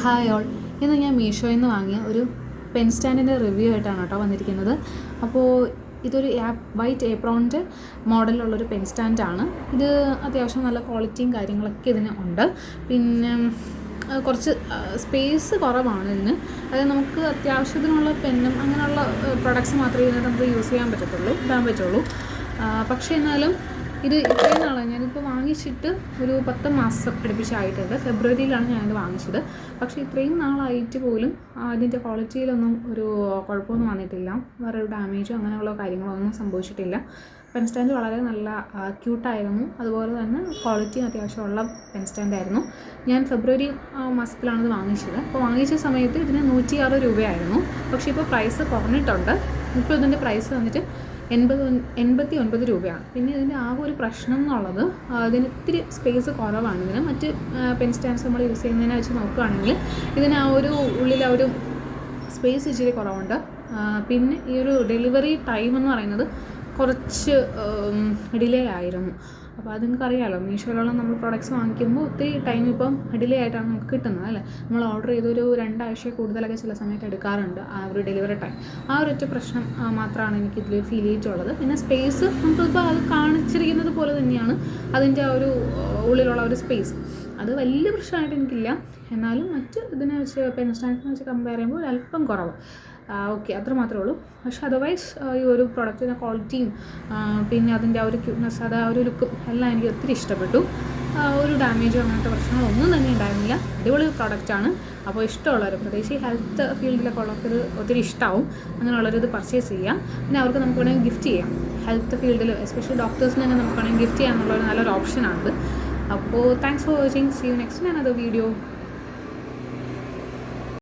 Hi all, ഇന്ന് ഞാൻ മീഷോയിൽ നിന്ന് വാങ്ങിയ ഒരു പെൻ സ്റ്റാൻഡിൻ്റെ റിവ്യൂ ആയിട്ടാണ് കേട്ടോ വന്നിരിക്കുന്നത്. അപ്പോൾ ഇതൊരു വൈറ്റ് ഏപ്രോണിൻ്റെ മോഡലിലുള്ളൊരു പെൻ സ്റ്റാൻഡാണ്. ഇത് അത്യാവശ്യം നല്ല ക്വാളിറ്റിയും കാര്യങ്ങളൊക്കെ ഇതിന് ഉണ്ട്. പിന്നെ കുറച്ച് സ്പേസ് കുറവാണ് ഇതിന്. അതായത് നമുക്ക് അത്യാവശ്യത്തിനുള്ള പെന്നും അങ്ങനെയുള്ള പ്രൊഡക്ട്സ് മാത്രമേ ഇതിനകത്ത് നമുക്ക് യൂസ് ചെയ്യാൻ ഇടാൻ പറ്റുള്ളൂ. പക്ഷേ എന്നാലും ഇത് ഇത്രയും നാളാണ് ഞാനിപ്പോൾ വാങ്ങിച്ചിട്ട് ഒരു 10 മാസം അടുപ്പിച്ചായിട്ടുണ്ട്. ഫെബ്രുവരിയിലാണ് ഞാനിത് വാങ്ങിച്ചത്. പക്ഷേ ഇത്രയും നാളായിട്ട് പോലും അതിൻ്റെ ക്വാളിറ്റിയിലൊന്നും ഒരു കുഴപ്പമൊന്നും വന്നിട്ടില്ല. വേറൊരു ഡാമേജോ അങ്ങനെയുള്ള കാര്യങ്ങളൊന്നും സംഭവിച്ചിട്ടില്ല. പെൻ സ്റ്റാൻഡ് വളരെ നല്ല ക്യൂട്ടായിരുന്നു. അതുപോലെ തന്നെ ക്വാളിറ്റിയും അത്യാവശ്യമുള്ള പെൻ സ്റ്റാൻഡായിരുന്നു. ഞാൻ ഫെബ്രുവരി മാസത്തിലാണിത് വാങ്ങിച്ചത്. അപ്പോൾ വാങ്ങിച്ച സമയത്ത് ഇതിന് 106 രൂപയായിരുന്നു. പക്ഷേ ഇപ്പോൾ പ്രൈസ് കുറഞ്ഞിട്ടുണ്ട്. ഇപ്പോൾ ഇതിൻ്റെ പ്രൈസ് വന്നിട്ട് 89 രൂപയാണ്. പിന്നെ ഇതിൻ്റെ ആകെ ഒരു പ്രശ്നം എന്നുള്ളത് ഇതിന് ഇത്തിരി സ്പേസ് കുറവാണ്. ഇതിന് മറ്റ് പെൻ സ്റ്റാൻഡ്സ് നമ്മൾ യൂസ് ചെയ്യുന്നതിനെ വെച്ച് നോക്കുകയാണെങ്കിൽ ഇതിന് ആ ഒരു ഉള്ളിൽ ആ ഒരു സ്പേസ് ഇച്ചിരി കുറവുണ്ട്. പിന്നെ ഈ ഒരു ഡെലിവറി ടൈം എന്ന് പറയുന്നത് കുറച്ച് ഡിലേ ആയിരുന്നു. അപ്പോൾ അത് നിങ്ങൾക്കറിയാമല്ലോ, മീഷോയിലുള്ള നമ്മൾ പ്രൊഡക്ട്സ് വാങ്ങിക്കുമ്പോൾ ഒത്തിരി ടൈം ഇപ്പം ഡിലേ ആയിട്ടാണ് നമുക്ക് കിട്ടുന്നത് അല്ലേ. നമ്മൾ ഓർഡർ ചെയ്തൊരു 2 ആഴ്ച കൂടുതലൊക്കെ ചില സമയത്ത് എടുക്കാറുണ്ട് ആ ഒരു ഡെലിവറി ടൈം. ആ ഒരൊറ്റ പ്രശ്നം മാത്രമാണ് എനിക്കിതിൽ ഫീൽ ചെയ്തിട്ടുള്ളത്. പിന്നെ സ്പേസ് നമുക്കിപ്പോൾ അത് കാണിച്ചിരിക്കുന്നത് പോലെ തന്നെയാണ് അതിൻ്റെ ആ ഒരു ഉള്ളിലുള്ള ഒരു സ്പേസ്. അത് വലിയ പ്രശ്നമായിട്ട് എനിക്കില്ല. എന്നാലും മറ്റ് ഇതിനെ വെച്ച് പെൻ സ്റ്റാൻഡിനെ വെച്ച് കമ്പയർ ചെയ്യുമ്പോൾ ഒരല്പം കുറവ്. ഓക്കെ, അത്ര മാത്രമേ ഉള്ളൂ. പക്ഷെ അതർവൈസ് ഈ ഒരു പ്രൊഡക്റ്റിൻ്റെ ക്വാളിറ്റിയും പിന്നെ അതിൻ്റെ ആ ഒരു ക്യൂട്ട്നെസ്, അത് ആ ഒരു ലുക്കും എല്ലാം എനിക്ക് ഒത്തിരി ഇഷ്ടപ്പെട്ടു. ഒരു ഡാമേജോ അങ്ങനത്തെ പ്രശ്നങ്ങളൊന്നും തന്നെ ഉണ്ടായിരുന്നില്ല. അടിപൊളി പ്രൊഡക്റ്റാണ്. അപ്പോൾ ഇഷ്ടമുള്ളവർ, പ്രത്യേകിച്ച് ഹെൽത്ത് ഫീൽഡിലൊക്കെ ഉള്ളവർക്ക് ഒത്തിരി ഇഷ്ടമാവും. അങ്ങനെയുള്ളവരിത് പർച്ചേസ് ചെയ്യാം. പിന്നെ അവർക്ക് നമുക്ക് വേണമെങ്കിൽ ഗിഫ്റ്റ് ചെയ്യാം. ഹെൽത്ത് ഫീൽഡിൽ എസ്പെഷ്യലി ഡോക്ടേഴ്സിന് തന്നെ നമുക്ക് വേണമെങ്കിൽ ഗിഫ്റ്റ് ചെയ്യാമെന്നുള്ളൊരു നല്ലൊരു ഓപ്ഷനാണിത്. അപ്പോൾ thanks for watching. See you next in another video.